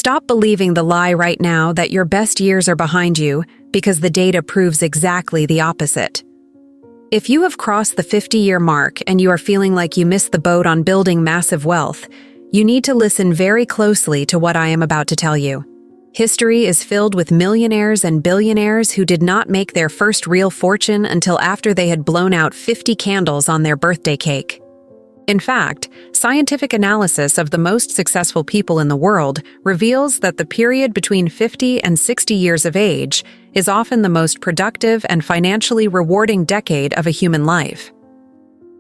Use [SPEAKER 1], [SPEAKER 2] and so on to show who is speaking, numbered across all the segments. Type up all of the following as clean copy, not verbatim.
[SPEAKER 1] Stop believing the lie right now that your best years are behind you, because the data proves exactly the opposite. If you have crossed the 50-year mark and you are feeling like you missed the boat on building massive wealth, you need to listen very closely to what I am about to tell you. History is filled with millionaires and billionaires who did not make their first real fortune until after they had blown out 50 candles on their birthday cake. In fact, scientific analysis of the most successful people in the world reveals that the period between 50 and 60 years of age is often the most productive and financially rewarding decade of a human life.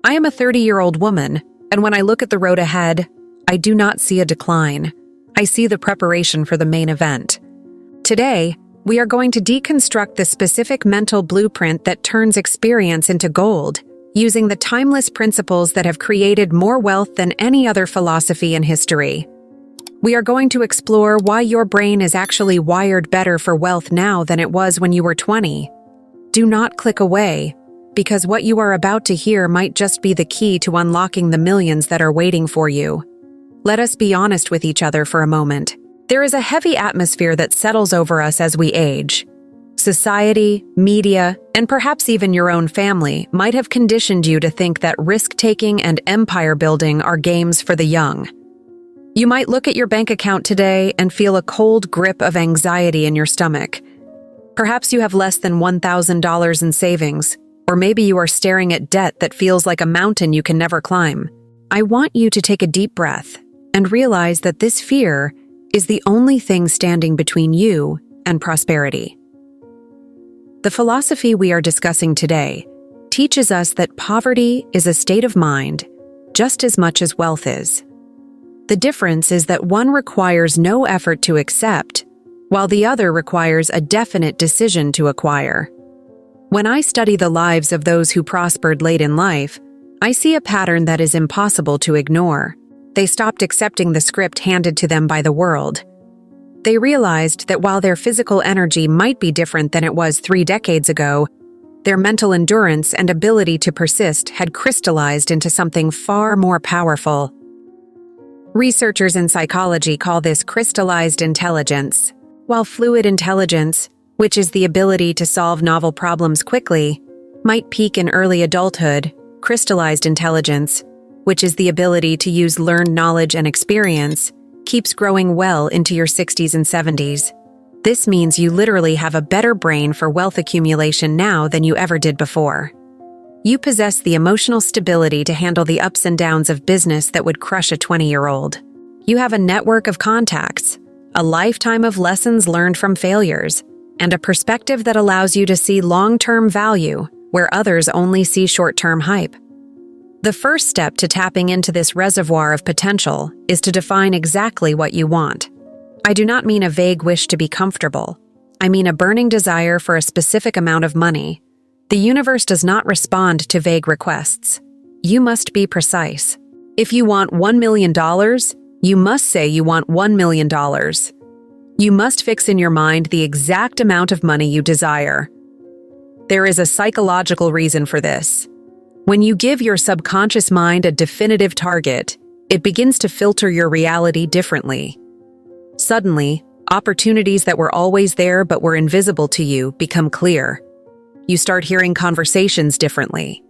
[SPEAKER 1] I am a 30-year-old woman, and when I look at the road ahead, I do not see a decline. I see the preparation for the main event. Today, we are going to deconstruct the specific mental blueprint that turns experience into gold, using the timeless principles that have created more wealth than any other philosophy in history. We are going to explore why your brain is actually wired better for wealth now than it was when you were 20. Do not click away, because what you are about to hear might just be the key to unlocking the millions that are waiting for you. Let us be honest with each other for a moment. There is a heavy atmosphere that settles over us as we age. Society, media, and perhaps even your own family might have conditioned you to think that risk-taking and empire-building are games for the young. You might look at your bank account today and feel a cold grip of anxiety in your stomach. Perhaps you have less than $1,000 in savings, or maybe you are staring at debt that feels like a mountain you can never climb. I want you to take a deep breath and realize that this fear is the only thing standing between you and prosperity. The philosophy we are discussing today teaches us that poverty is a state of mind just as much as wealth is. The difference is that one requires no effort to accept, while the other requires a definite decision to acquire. When I study the lives of those who prospered late in life, I see a pattern that is impossible to ignore. They stopped accepting the script handed to them by the world. They realized that while their physical energy might be different than it was 3 decades ago, their mental endurance and ability to persist had crystallized into something far more powerful. Researchers in psychology call this crystallized intelligence, while fluid intelligence, which is the ability to solve novel problems quickly, might peak in early adulthood. Crystallized intelligence, which is the ability to use learned knowledge and experience, keeps growing well into your 60s and 70s. This means you literally have a better brain for wealth accumulation now than you ever did before. You possess the emotional stability to handle the ups and downs of business that would crush a 20-year-old. You have a network of contacts, a lifetime of lessons learned from failures, and a perspective that allows you to see long-term value where others only see short-term hype. The first step to tapping into this reservoir of potential is to define exactly what you want. I do not mean a vague wish to be comfortable. I mean a burning desire for a specific amount of money. The universe does not respond to vague requests. You must be precise. If you want $1 million, you must say you want $1 million. You must fix in your mind the exact amount of money you desire. There is a psychological reason for this. When you give your subconscious mind a definitive target, it begins to filter your reality differently. Suddenly, opportunities that were always there but were invisible to you become clear. You start hearing conversations differently.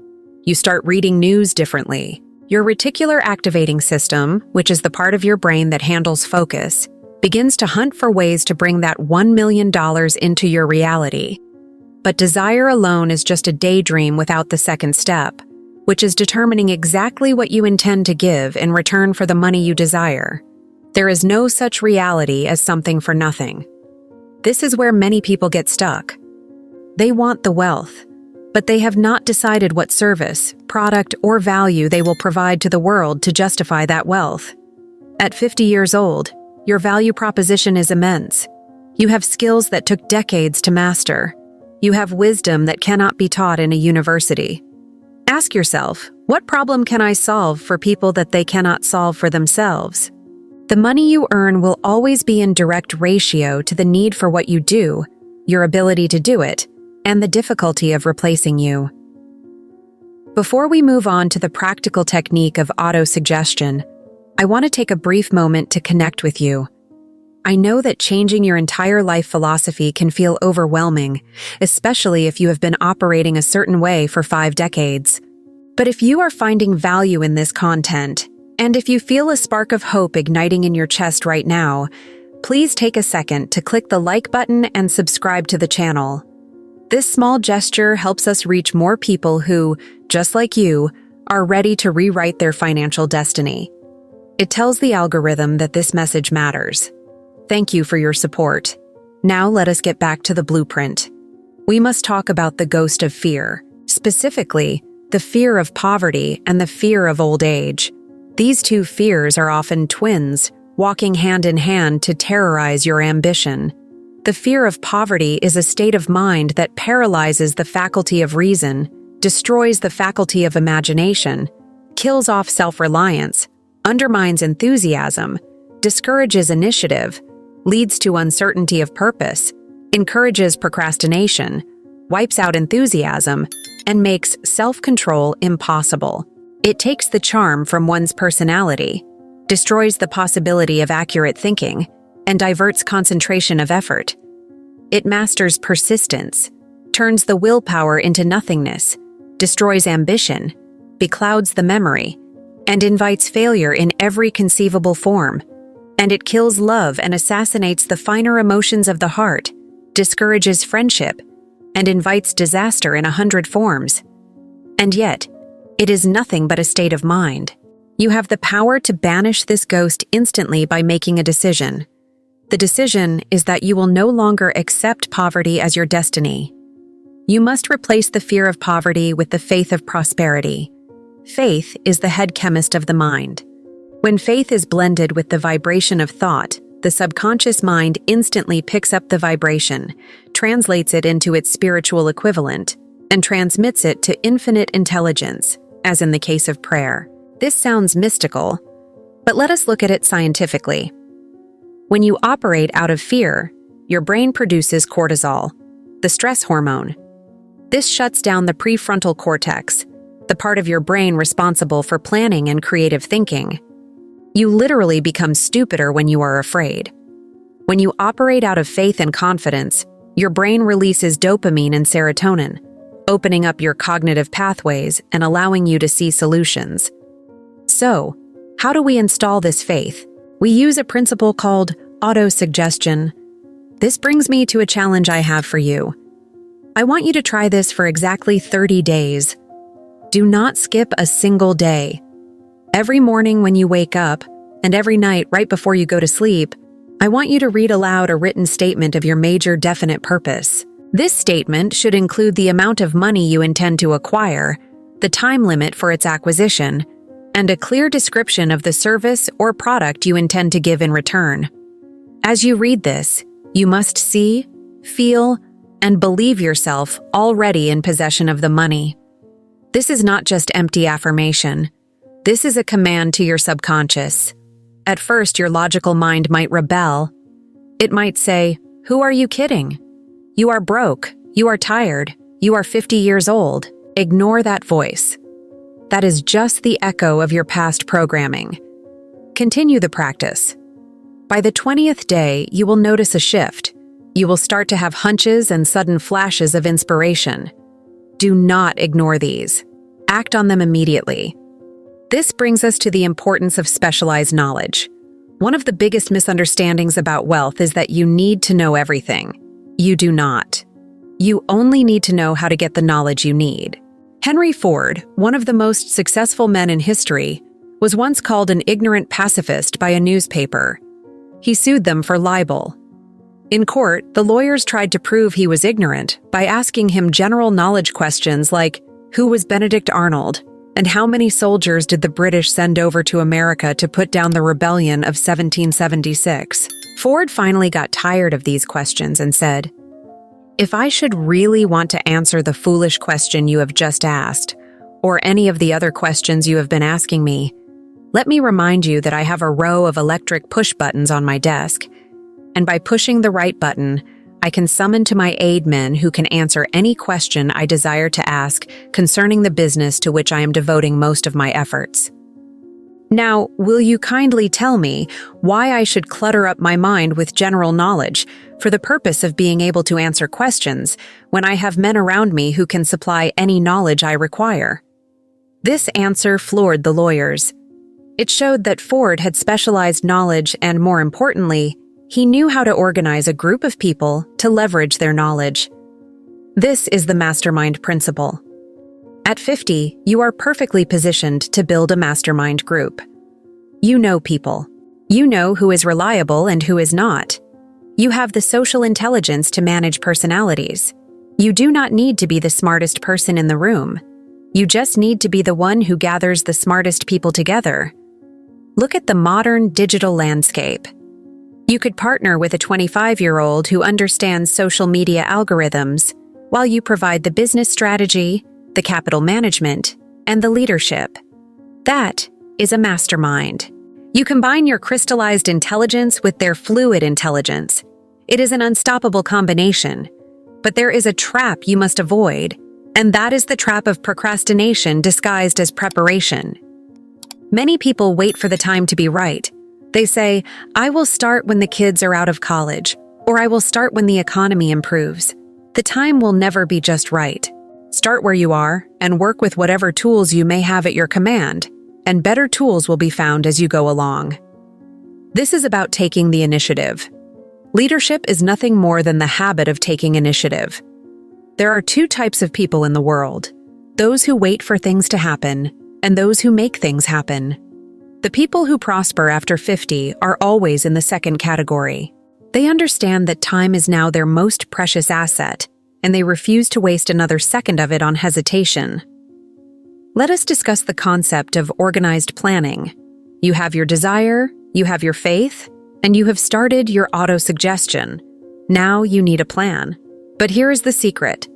[SPEAKER 1] You start reading news differently. Your reticular activating system, which is the part of your brain that handles focus, begins to hunt for ways to bring that $1 million into your reality. But desire alone is just a daydream without the second step, which is determining exactly what you intend to give in return for the money you desire. There is no such reality as something for nothing. This is where many people get stuck. They want the wealth, but they have not decided what service, product, or value they will provide to the world to justify that wealth. At 50 years old, your value proposition is immense. You have skills that took decades to master. You have wisdom that cannot be taught in a university. Ask yourself, what problem can I solve for people that they cannot solve for themselves? The money you earn will always be in direct ratio to the need for what you do, your ability to do it, and the difficulty of replacing you. Before we move on to the practical technique of auto-suggestion, I want to take a brief moment to connect with you. I know that changing your entire life philosophy can feel overwhelming, especially if you have been operating a certain way for 5 decades. But if you are finding value in this content, and if you feel a spark of hope igniting in your chest right now, please take a second to click the like button and subscribe to the channel. This small gesture helps us reach more people who, just like you, are ready to rewrite their financial destiny. It tells the algorithm that this message matters. Thank you for your support. Now let us get back to the blueprint. We must talk about the ghost of fear, specifically, the fear of poverty and the fear of old age. These two fears are often twins, walking hand in hand to terrorize your ambition. The fear of poverty is a state of mind that paralyzes the faculty of reason, destroys the faculty of imagination, kills off self-reliance, undermines enthusiasm, discourages initiative, leads to uncertainty of purpose, encourages procrastination, wipes out enthusiasm, and makes self-control impossible. It takes the charm from one's personality, destroys the possibility of accurate thinking, and diverts concentration of effort. It masters persistence, turns the willpower into nothingness, destroys ambition, beclouds the memory, and invites failure in every conceivable form. And it kills love and assassinates the finer emotions of the heart, discourages friendship, and invites disaster in 100 forms. And yet, it is nothing but a state of mind. You have the power to banish this ghost instantly by making a decision. The decision is that you will no longer accept poverty as your destiny. You must replace the fear of poverty with the faith of prosperity. Faith is the head chemist of the mind. When faith is blended with the vibration of thought, the subconscious mind instantly picks up the vibration, translates it into its spiritual equivalent, and transmits it to infinite intelligence, as in the case of prayer. This sounds mystical, but let us look at it scientifically. When you operate out of fear, your brain produces cortisol, the stress hormone. This shuts down the prefrontal cortex, the part of your brain responsible for planning and creative thinking. You literally become stupider when you are afraid. When you operate out of faith and confidence, your brain releases dopamine and serotonin, opening up your cognitive pathways and allowing you to see solutions. So, how do we install this faith? We use a principle called auto-suggestion. This brings me to a challenge I have for you. I want you to try this for exactly 30 days. Do not skip a single day. Every morning when you wake up, and every night right before you go to sleep, I want you to read aloud a written statement of your major definite purpose. This statement should include the amount of money you intend to acquire, the time limit for its acquisition, and a clear description of the service or product you intend to give in return. As you read this, you must see, feel, and believe yourself already in possession of the money. This is not just empty affirmation. This is a command to your subconscious. At first, your logical mind might rebel. It might say, "Who are you kidding? You are broke. You are tired. You are 50 years old." Ignore that voice. That is just the echo of your past programming. Continue the practice. By the 20th day, you will notice a shift. You will start to have hunches and sudden flashes of inspiration. Do not ignore these. Act on them immediately. This brings us to the importance of specialized knowledge. One of the biggest misunderstandings about wealth is that you need to know everything. You do not. You only need to know how to get the knowledge you need. Henry Ford, one of the most successful men in history, was once called an ignorant pacifist by a newspaper. He sued them for libel. In court, the lawyers tried to prove he was ignorant by asking him general knowledge questions like, who was Benedict Arnold, and how many soldiers did the British send over to America to put down the rebellion of 1776? Ford finally got tired of these questions and said, "If I should really want to answer the foolish question you have just asked, or any of the other questions you have been asking me, let me remind you that I have a row of electric push buttons on my desk, and by pushing the right button, I can summon to my aid men who can answer any question I desire to ask concerning the business to which I am devoting most of my efforts." Now, will you kindly tell me why I should clutter up my mind with general knowledge for the purpose of being able to answer questions when I have men around me who can supply any knowledge I require? This answer floored the lawyers. It showed that Ford had specialized knowledge and, more importantly, he knew how to organize a group of people to leverage their knowledge. This is the mastermind principle. At 50, you are perfectly positioned to build a mastermind group. You know people. You know who is reliable and who is not. You have the social intelligence to manage personalities. You do not need to be the smartest person in the room. You just need to be the one who gathers the smartest people together. Look at the modern digital landscape. You could partner with a 25-year-old who understands social media algorithms while you provide the business strategy, the capital management, and the leadership. That is a mastermind. You combine your crystallized intelligence with their fluid intelligence. It is an unstoppable combination. But there is a trap you must avoid, and that is the trap of procrastination disguised as preparation. Many people wait for the time to be right. They say, I will start when the kids are out of college, or I will start when the economy improves. The time will never be just right. Start where you are and work with whatever tools you may have at your command, and better tools will be found as you go along. This is about taking the initiative. Leadership is nothing more than the habit of taking initiative. There are two types of people in the world: those who wait for things to happen and those who make things happen. The people who prosper after 50 are always in the second category. They understand that time is now their most precious asset, and they refuse to waste another second of it on hesitation. Let us discuss the concept of organized planning. You have your desire, you have your faith, and you have started your auto-suggestion. Now you need a plan. But here is the secret.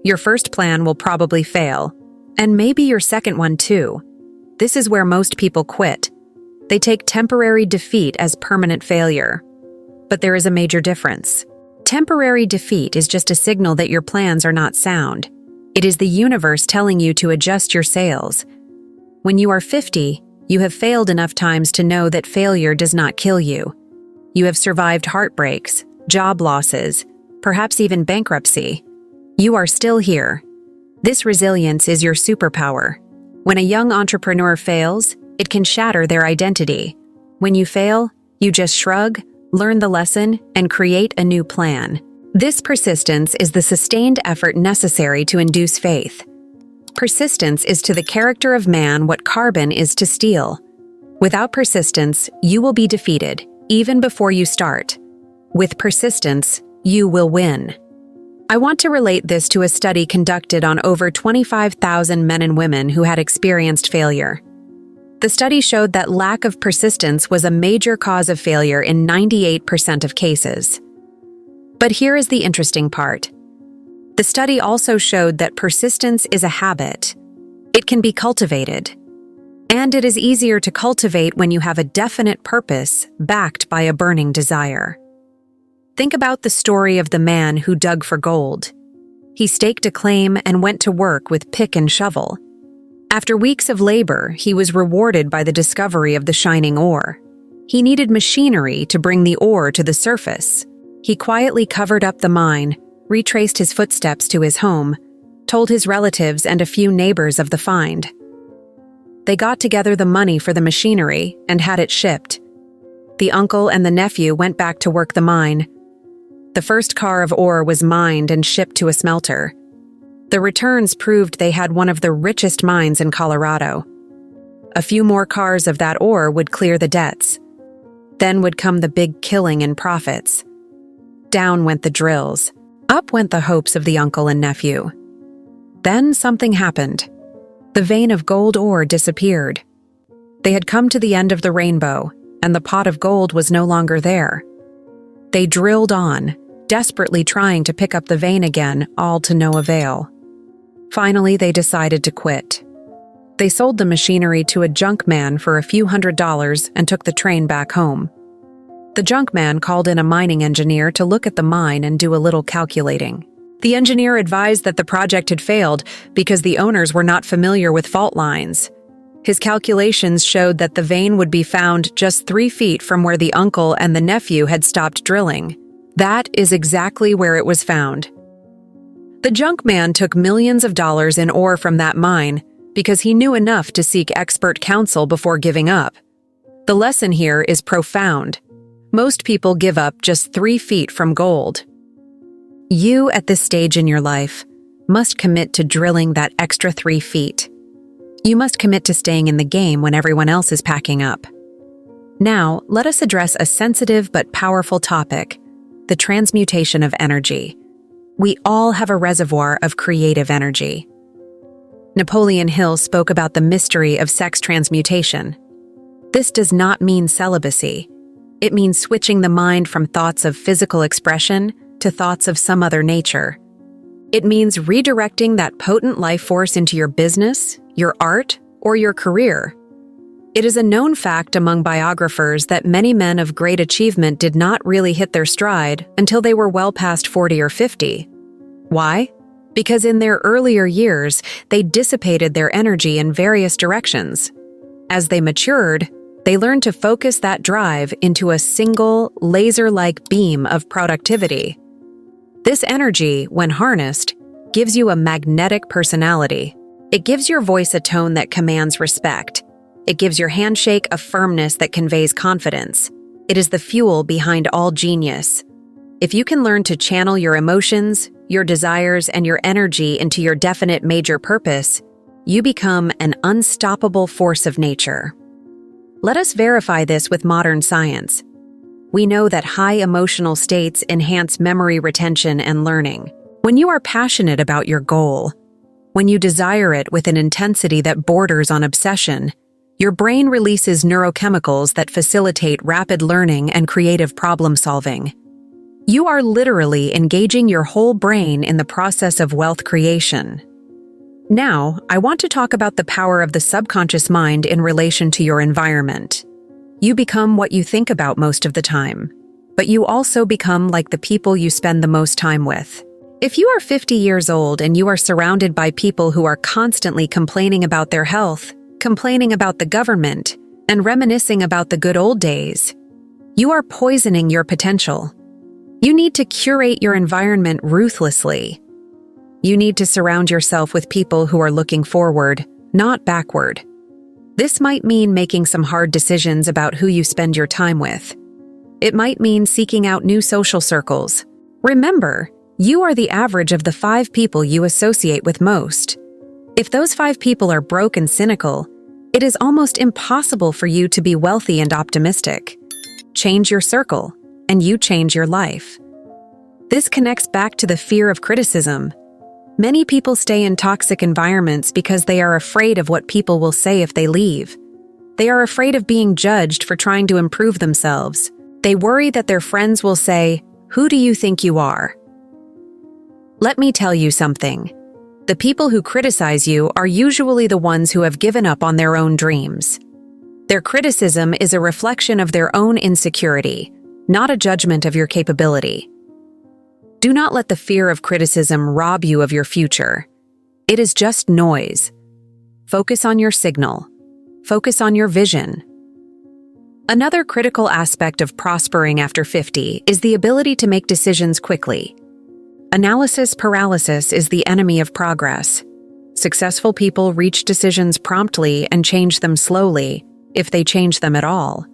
[SPEAKER 1] Your first plan will probably fail, and maybe your second one too. This is where most people quit. They take temporary defeat as permanent failure. But there is a major difference. Temporary defeat is just a signal that your plans are not sound. It is the universe telling you to adjust your sails. When you are 50, you have failed enough times to know that failure does not kill you. You have survived heartbreaks, job losses, perhaps even bankruptcy. You are still here. This resilience is your superpower. When a young entrepreneur fails, it can shatter their identity. When you fail, you just shrug, learn the lesson, and create a new plan. This persistence is the sustained effort necessary to induce faith. Persistence is to the character of man what carbon is to steel. Without persistence, you will be defeated, even before you start. With persistence, you will win. I want to relate this to a study conducted on over 25,000 men and women who had experienced failure. The study showed that lack of persistence was a major cause of failure in 98% of cases. But here is the interesting part. The study also showed that persistence is a habit. It can be cultivated. And it is easier to cultivate when you have a definite purpose backed by a burning desire. Think about the story of the man who dug for gold. He staked a claim and went to work with pick and shovel. After weeks of labor, he was rewarded by the discovery of the shining ore. He needed machinery to bring the ore to the surface. He quietly covered up the mine, retraced his footsteps to his home, told his relatives and a few neighbors of the find. They got together the money for the machinery and had it shipped. The uncle and the nephew went back to work the mine. The first car of ore was mined and shipped to a smelter. The returns proved they had one of the richest mines in Colorado. A few more cars of that ore would clear the debts. Then would come the big killing and profits. Down went the drills. Up went the hopes of the uncle and nephew. Then something happened. The vein of gold ore disappeared. They had come to the end of the rainbow, and the pot of gold was no longer there. They drilled on, desperately trying to pick up the vein again, all to no avail. Finally, they decided to quit. They sold the machinery to a junk man for a few $100s and took the train back home. The junk man called in a mining engineer to look at the mine and do a little calculating. The engineer advised that the project had failed because the owners were not familiar with fault lines. His calculations showed that the vein would be found just 3 feet from where the uncle and the nephew had stopped drilling. That is exactly where it was found. The junk man took millions of dollars in ore from that mine because he knew enough to seek expert counsel before giving up. The lesson here is profound. Most people give up just 3 feet from gold. You, at this stage in your life, must commit to drilling that extra 3 feet. You must commit to staying in the game when everyone else is packing up. Now, let us address a sensitive but powerful topic: the transmutation of energy. We all have a reservoir of creative energy. Napoleon Hill spoke about the mystery of sex transmutation. This does not mean celibacy. It means switching the mind from thoughts of physical expression to thoughts of some other nature. It means redirecting that potent life force into your business, your art, or your career. It is a known fact among biographers that many men of great achievement did not really hit their stride until they were well past 40 or 50. Why? Because in their earlier years, they dissipated their energy in various directions. As they matured, they learned to focus that drive into a single, laser-like beam of productivity. This energy, when harnessed, gives you a magnetic personality. It gives your voice a tone that commands respect. It gives your handshake a firmness that conveys confidence. It is the fuel behind all genius. If you can learn to channel your emotions, your desires, and your energy into your definite major purpose, you become an unstoppable force of nature. Let us verify this with modern science. We know that high emotional states enhance memory retention and learning. When you are passionate about your goal, when you desire it with an intensity that borders on obsession, your brain releases neurochemicals that facilitate rapid learning and creative problem-solving. You are literally engaging your whole brain in the process of wealth creation. Now, I want to talk about the power of the subconscious mind in relation to your environment. You become what you think about most of the time, but you also become like the people you spend the most time with. If you are 50 years old and you are surrounded by people who are constantly complaining about their health, complaining about the government, and reminiscing about the good old days, you are poisoning your potential. You need to curate your environment ruthlessly. You need to surround yourself with people who are looking forward, not backward. This might mean making some hard decisions about who you spend your time with. It might mean seeking out new social circles. Remember, you are the average of the 5 people you associate with most. If those 5 people are broke and cynical, it is almost impossible for you to be wealthy and optimistic. Change your circle, and you change your life. This connects back to the fear of criticism. Many people stay in toxic environments because they are afraid of what people will say if they leave. They are afraid of being judged for trying to improve themselves. They worry that their friends will say, "Who do you think you are?" Let me tell you something. The people who criticize you are usually the ones who have given up on their own dreams. Their criticism is a reflection of their own insecurity, not a judgment of your capability. Do not let the fear of criticism rob you of your future. It is just noise. Focus on your signal. Focus on your vision. Another critical aspect of prospering after 50 is the ability to make decisions quickly. Analysis paralysis is the enemy of progress. Successful people reach decisions promptly and change them slowly, if they change them at all.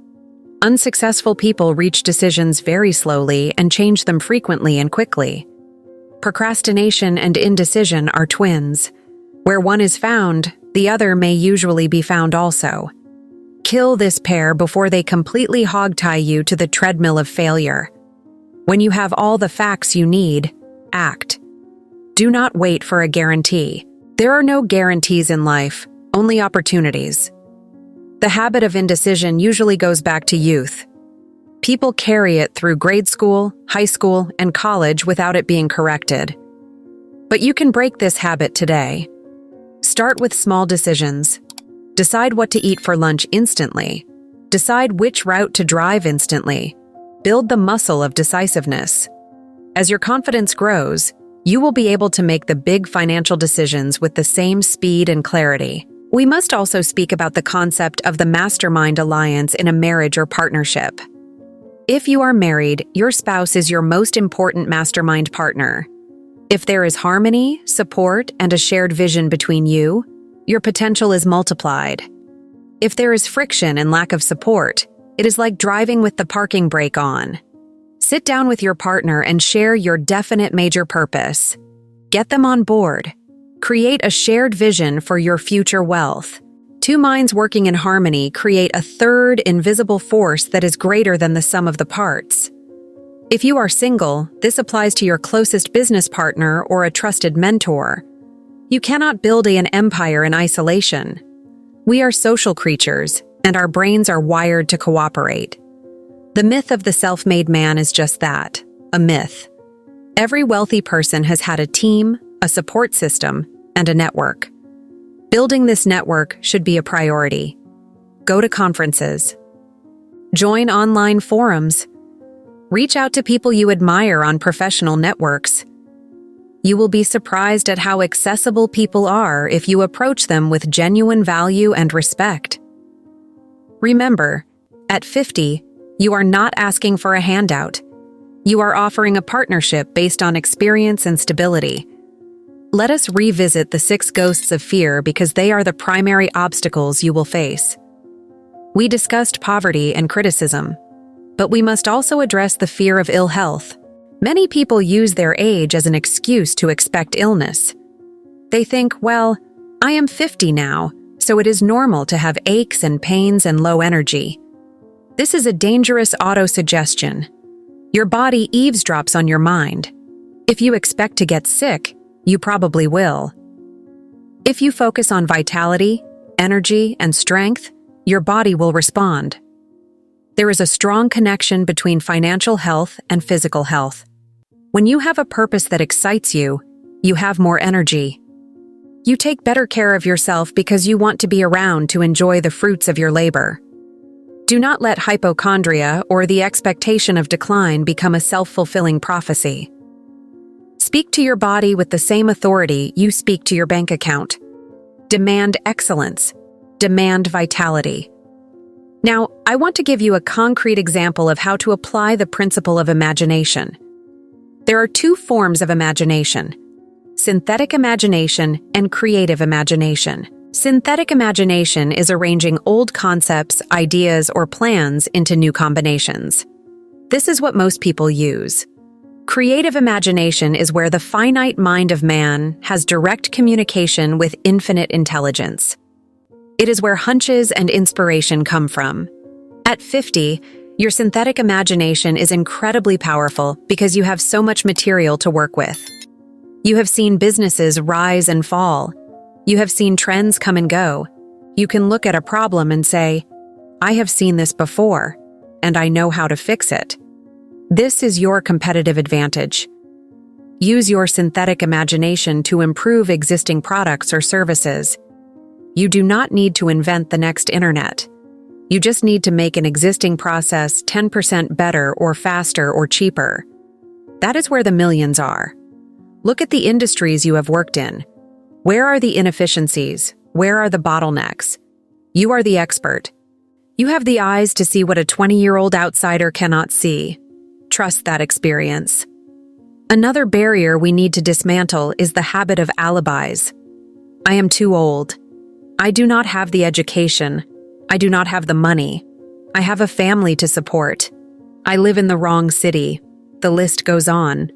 [SPEAKER 1] Unsuccessful people reach decisions very slowly and change them frequently and quickly. Procrastination and indecision are twins. Where one is found, the other may usually be found also. Kill this pair before they completely hogtie you to the treadmill of failure. When you have all the facts you need, act. Do not wait for a guarantee. There are no guarantees in life, only opportunities. The habit of indecision usually goes back to youth. People carry it through grade school, high school, and college without it being corrected. But you can break this habit today. Start with small decisions. Decide what to eat for lunch instantly. Decide which route to drive instantly. Build the muscle of decisiveness. As your confidence grows, you will be able to make the big financial decisions with the same speed and clarity. We must also speak about the concept of the mastermind alliance in a marriage or partnership. If you are married, your spouse is your most important mastermind partner. If there is harmony, support, and a shared vision between you, your potential is multiplied. If there is friction and lack of support, it is like driving with the parking brake on. Sit down with your partner and share your definite major purpose. Get them on board. Create a shared vision for your future wealth. Two minds working in harmony create a third invisible force that is greater than the sum of the parts. If you are single, this applies to your closest business partner or a trusted mentor. You cannot build an empire in isolation. We are social creatures, and our brains are wired to cooperate. The myth of the self-made man is just that, a myth. Every wealthy person has had a team, a support system, and a network. Building this network should be a priority. Go to conferences. Join online forums. Reach out to people you admire on professional networks. You will be surprised at how accessible people are if you approach them with genuine value and respect. Remember, at 50, you are not asking for a handout. You are offering a partnership based on experience and stability. Let us revisit the 6 ghosts of fear because they are the primary obstacles you will face. We discussed poverty and criticism, but we must also address the fear of ill health. Many people use their age as an excuse to expect illness. They think, well, I am 50 now, so it is normal to have aches and pains and low energy. This is a dangerous auto-suggestion. Your body eavesdrops on your mind. If you expect to get sick, you probably will. If you focus on vitality, energy, and strength, your body will respond. There is a strong connection between financial health and physical health. When you have a purpose that excites you, you have more energy. You take better care of yourself because you want to be around to enjoy the fruits of your labor. Do not let hypochondria or the expectation of decline become a self-fulfilling prophecy. Speak to your body with the same authority you speak to your bank account. Demand excellence. Demand vitality. Now, I want to give you a concrete example of how to apply the principle of imagination. There are 2 forms of imagination: synthetic imagination and creative imagination. Synthetic imagination is arranging old concepts, ideas, or plans into new combinations. This is what most people use. Creative imagination is where the finite mind of man has direct communication with infinite intelligence. It is where hunches and inspiration come from. At 50, your synthetic imagination is incredibly powerful because you have so much material to work with. You have seen businesses rise and fall. You have seen trends come and go. You can look at a problem and say, I have seen this before, and I know how to fix it. This is your competitive advantage. Use your synthetic imagination to improve existing products or services. You do not need to invent the next internet. You just need to make an existing process 10% better or faster or cheaper. That is where the millions are. Look at the industries you have worked in. Where are the inefficiencies? Where are the bottlenecks? You are the expert. You have the eyes to see what a 20-year-old outsider cannot see. Trust that experience. Another barrier we need to dismantle is the habit of alibis. I am too old. I do not have the education. I do not have the money. I have a family to support. I live in the wrong city. The list goes on.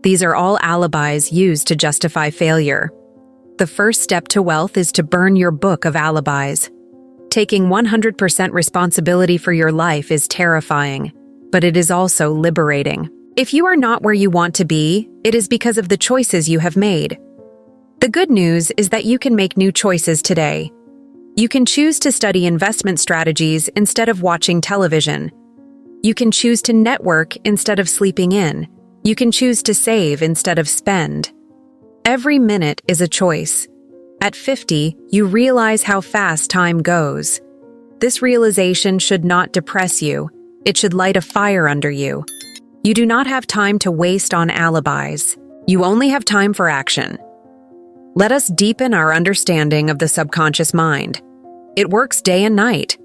[SPEAKER 1] These are all alibis used to justify failure. The first step to wealth is to burn your book of alibis. Taking 100% responsibility for your life is terrifying, but it is also liberating. If you are not where you want to be, it is because of the choices you have made. The good news is that you can make new choices today. You can choose to study investment strategies instead of watching television. You can choose to network instead of sleeping in. You can choose to save instead of spend. Every minute is a choice. At 50, you realize how fast time goes. This realization should not depress you. It should light a fire under you. You do not have time to waste on alibis. You only have time for action. Let us deepen our understanding of the subconscious mind. It works day and night.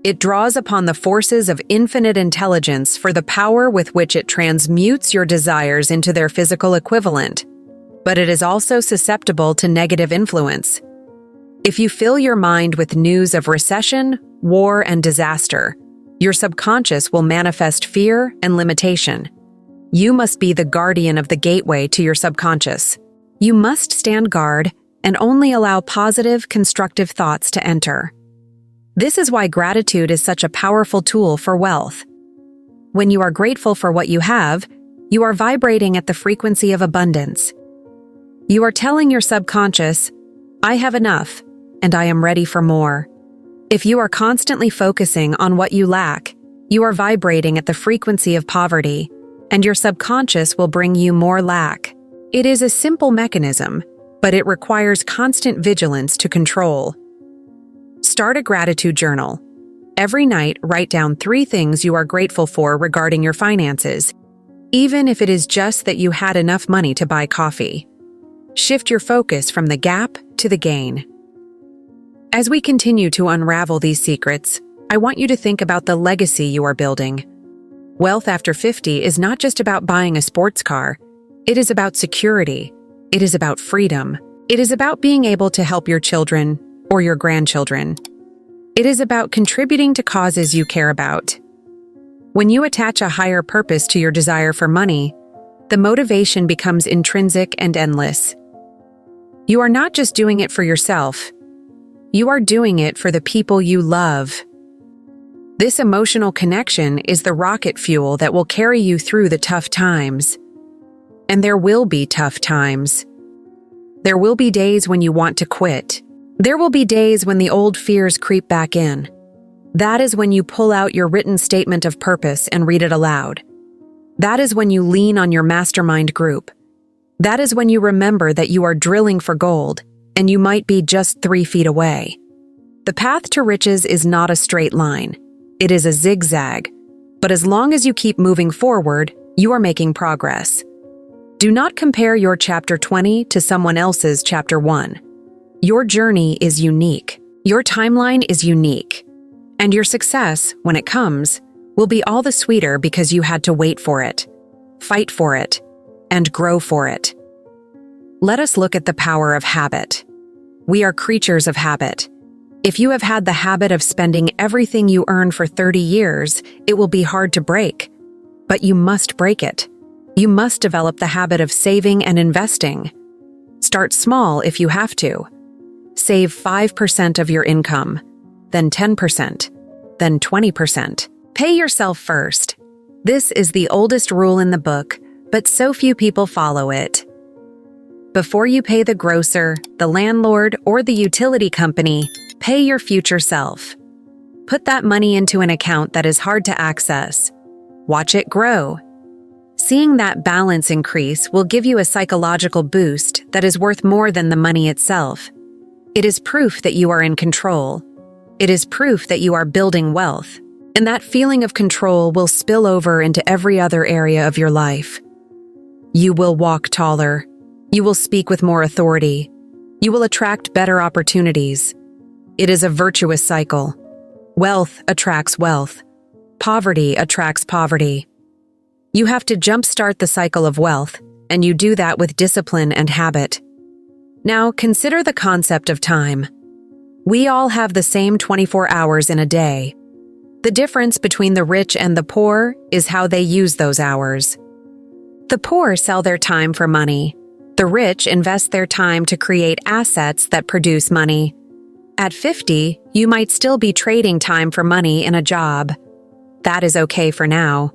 [SPEAKER 1] It draws upon the forces of infinite intelligence for the power with which it transmutes your desires into their physical equivalent. But it is also susceptible to negative influence. If you fill your mind with news of recession, war, and disaster, your subconscious will manifest fear and limitation. You must be the guardian of the gateway to your subconscious. You must stand guard and only allow positive, constructive thoughts to enter. This is why gratitude is such a powerful tool for wealth. When you are grateful for what you have, you are vibrating at the frequency of abundance. You are telling your subconscious, "I have enough, and I am ready for more." If you are constantly focusing on what you lack, you are vibrating at the frequency of poverty, and your subconscious will bring you more lack. It is a simple mechanism, but it requires constant vigilance to control. Start a gratitude journal. Every night, write down 3 things you are grateful for regarding your finances, even if it is just that you had enough money to buy coffee. Shift your focus from the gap to the gain. As we continue to unravel these secrets, I want you to think about the legacy you are building. Wealth after 50 is not just about buying a sports car. It is about security. It is about freedom. It is about being able to help your children or your grandchildren. It is about contributing to causes you care about. When you attach a higher purpose to your desire for money, the motivation becomes intrinsic and endless. You are not just doing it for yourself. You are doing it for the people you love. This emotional connection is the rocket fuel that will carry you through the tough times. And there will be tough times. There will be days when you want to quit. There will be days when the old fears creep back in. That is when you pull out your written statement of purpose and read it aloud. That is when you lean on your mastermind group. That is when you remember that you are drilling for gold, and you might be just 3 feet away. The path to riches is not a straight line. It is a zigzag. But as long as you keep moving forward, you are making progress. Do not compare your chapter 20 to someone else's chapter 1. Your journey is unique. Your timeline is unique. And your success, when it comes, will be all the sweeter because you had to wait for it, fight for it, and grow for it. Let us look at the power of habit. We are creatures of habit. If you have had the habit of spending everything you earn for 30 years, it will be hard to break. But you must break it. You must develop the habit of saving and investing. Start small if you have to. Save 5% of your income, then 10%, then 20%. Pay yourself first. This is the oldest rule in the book, but so few people follow it. Before you pay the grocer, the landlord, or the utility company, pay your future self. Put that money into an account that is hard to access. Watch it grow. Seeing that balance increase will give you a psychological boost that is worth more than the money itself. It is proof that you are in control. It is proof that you are building wealth, and that feeling of control will spill over into every other area of your life. You will walk taller. You will speak with more authority. You will attract better opportunities. It is a virtuous cycle. Wealth attracts wealth. Poverty attracts poverty. You have to jumpstart the cycle of wealth, and you do that with discipline and habit. Now, consider the concept of time. We all have the same 24 hours in a day. The difference between the rich and the poor is how they use those hours. The poor sell their time for money. The rich invest their time to create assets that produce money. At 50, you might still be trading time for money in a job. That is okay for now.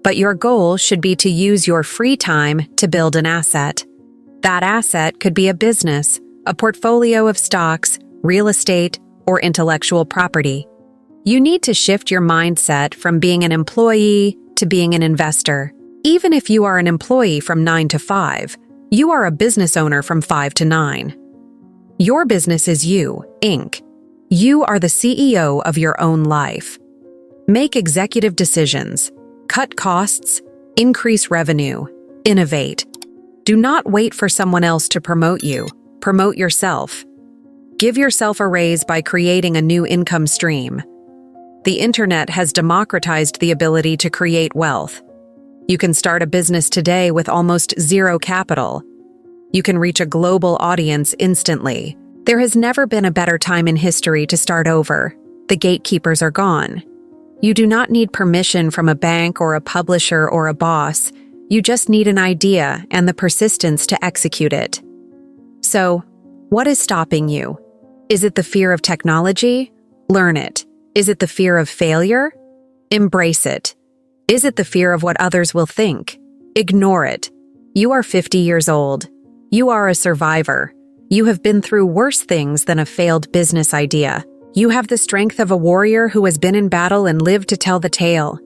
[SPEAKER 1] But your goal should be to use your free time to build an asset. That asset could be a business, a portfolio of stocks, real estate, or intellectual property. You need to shift your mindset from being an employee to being an investor. Even if you are an employee from 9 to 5, you are a business owner from 5 to 9. Your business is you, Inc. You are the CEO of your own life. Make executive decisions. Cut costs. Increase revenue. Innovate. Do not wait for someone else to promote you. Promote yourself. Give yourself a raise by creating a new income stream. The internet has democratized the ability to create wealth. You can start a business today with almost zero capital. You can reach a global audience instantly. There has never been a better time in history to start over. The gatekeepers are gone. You do not need permission from a bank or a publisher or a boss. You just need an idea and the persistence to execute it. So, what is stopping you? Is it the fear of technology? Learn it. Is it the fear of failure? Embrace it. Is it the fear of what others will think? Ignore it. You are 50 years old. You are a survivor. You have been through worse things than a failed business idea. You have the strength of a warrior who has been in battle and lived to tell the tale.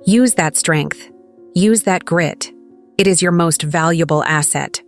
[SPEAKER 1] Use that strength. Use that grit. It is your most valuable asset.